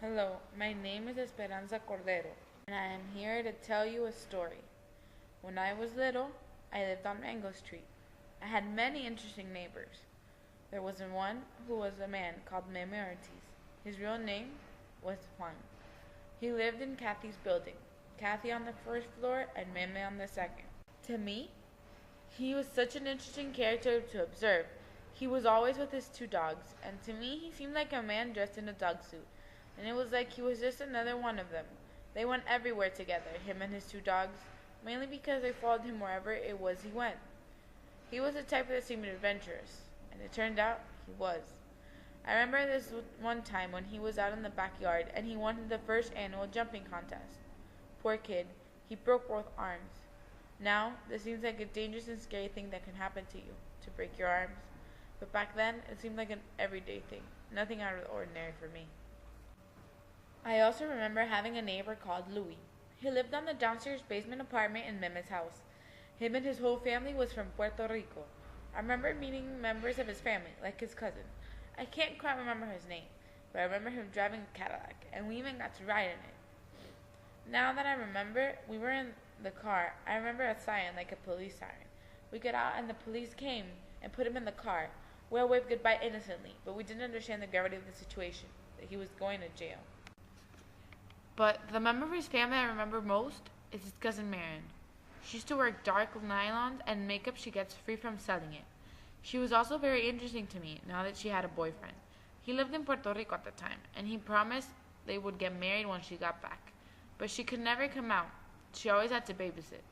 Hello, my name is Esperanza Cordero, and I am here to tell you a story. When I was little, I lived on Mango Street. I had many interesting neighbors. There was one who was a man called Meme Ortiz. His real name was Juan. He lived in Kathy's building, Kathy on the first floor and Meme on the second. To me, he was such an interesting character to observe. He was always with his two dogs, and to me he seemed like a man dressed in a dog suit, and it was like he was just another one of them. They went everywhere together, him and his two dogs, mainly because they followed him wherever it was he went. He was the type that seemed adventurous, and it turned out he was. I remember this one time when he was out in the backyard and he won the first annual jumping contest. Poor kid, he broke both arms. Now, this seems like a dangerous and scary thing that can happen to you, to break your arms. But back then, it seemed like an everyday thing, nothing out of the ordinary for me. I also remember having a neighbor called Louis. He lived on the downstairs basement apartment in Meme's house. Him and his whole family was from Puerto Rico. I remember meeting members of his family, like his cousin. I can't quite remember his name, but I remember him driving a Cadillac, and we even got to ride in it. Now that I remember, we were in the car. I remember a siren, like a police siren. We got out and the police came and put him in the car. We all waved goodbye innocently, but we didn't understand the gravity of the situation, that he was going to jail. But the member of his family I remember most is his cousin Marion. She used to wear dark nylons and makeup she gets free from selling it. She was also very interesting to me now that she had a boyfriend. He lived in Puerto Rico at the time, and he promised they would get married when she got back. But she could never come out. She always had to babysit.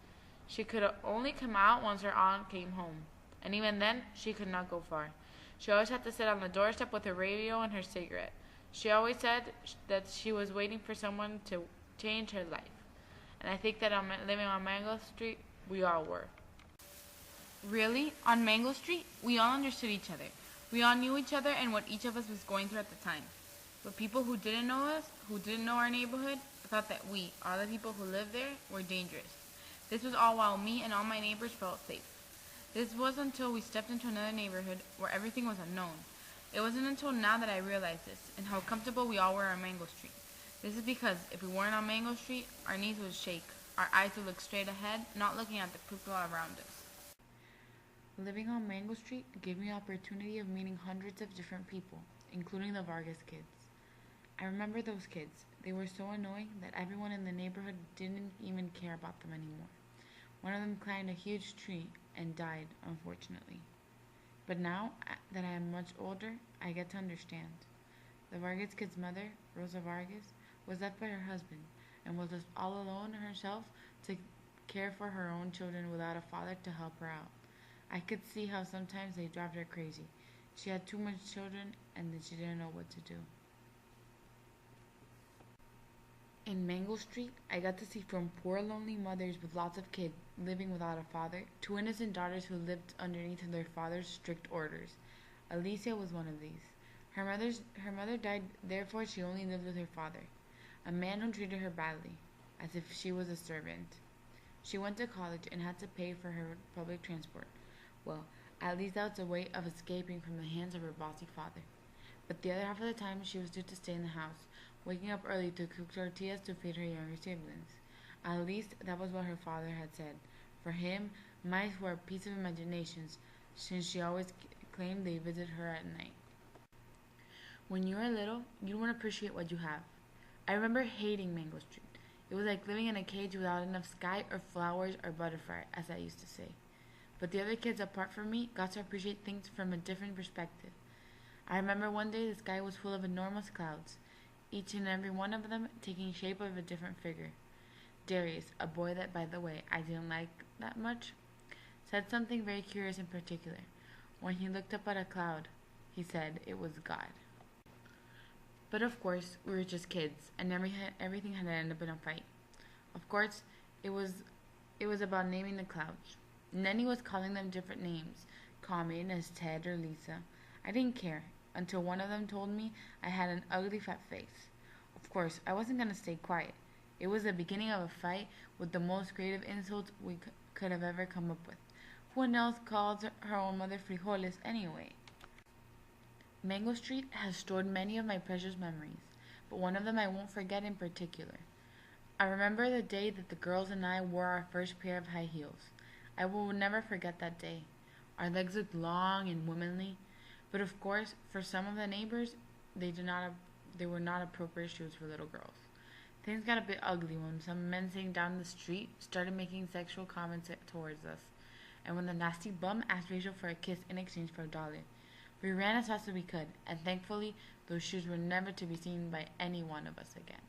She could only come out once her aunt came home, and even then, she could not go far. She always had to sit on the doorstep with her radio and her cigarette. She always said that she was waiting for someone to change her life. And I think that living on Mango Street, we all were. Really? On Mango Street, we all understood each other. We all knew each other and what each of us was going through at the time. But people who didn't know us, who didn't know our neighborhood, thought that we, all the people who lived there, were dangerous. This was all while me and all my neighbors felt safe. This was until we stepped into another neighborhood where everything was unknown. It wasn't until now that I realized this and how comfortable we all were on Mango Street. This is because if we weren't on Mango Street, our knees would shake, our eyes would look straight ahead, not looking at the people around us. Living on Mango Street gave me the opportunity of meeting hundreds of different people, including the Vargas kids. I remember those kids. They were so annoying that everyone in the neighborhood didn't even care about them anymore. One of them climbed a huge tree and died, unfortunately. But now that I am much older, I get to understand. The Vargas kid's mother, Rosa Vargas, was left by her husband and was left all alone herself to care for her own children without a father to help her out. I could see how sometimes they drive her crazy. She had too much children and then she didn't know what to do. In Mango Street, I got to see from poor lonely mothers with lots of kids living without a father to innocent daughters who lived underneath their father's strict orders. Alicia was one of these. Her mother died, therefore she only lived with her father, a man who treated her badly, as if she was a servant. She went to college and had to pay for her public transport. Well, at least that was a way of escaping from the hands of her bossy father. But the other half of the time she was due to stay in the house, waking up early to cook tortillas to feed her younger siblings. At least that was what her father had said. For him, mice were a piece of imaginations, since she always claimed they visited her at night. When you are little, you don't appreciate what you have. I remember hating Mango Street. It was like living in a cage without enough sky or flowers or butterfly, as I used to say. But the other kids apart from me got to appreciate things from a different perspective. I remember one day the sky was full of enormous clouds, each and every one of them taking shape of a different figure. Darius, a boy that, by the way, I didn't like that much, said something very curious in particular. When he looked up at a cloud, he said it was God. But of course, we were just kids, and everything had ended up in a fight. Of course, it was about naming the clouds. Nenny was calling them different names, common as Ted or Lisa. I didn't care, until one of them told me I had an ugly fat face. Of course, I wasn't going to stay quiet. It was the beginning of a fight with the most creative insults we could have ever come up with. Who else calls her own mother frijoles anyway? Mango Street has stored many of my precious memories, but one of them I won't forget in particular. I remember the day that the girls and I wore our first pair of high heels. I will never forget that day. Our legs looked long and womanly, but of course, for some of the neighbors, they were not appropriate shoes for little girls. Things got a bit ugly when some men sitting down the street started making sexual comments towards us, and when the nasty bum asked Rachel for a kiss in exchange for $1. We ran as fast as we could, and thankfully, those shoes were never to be seen by any one of us again.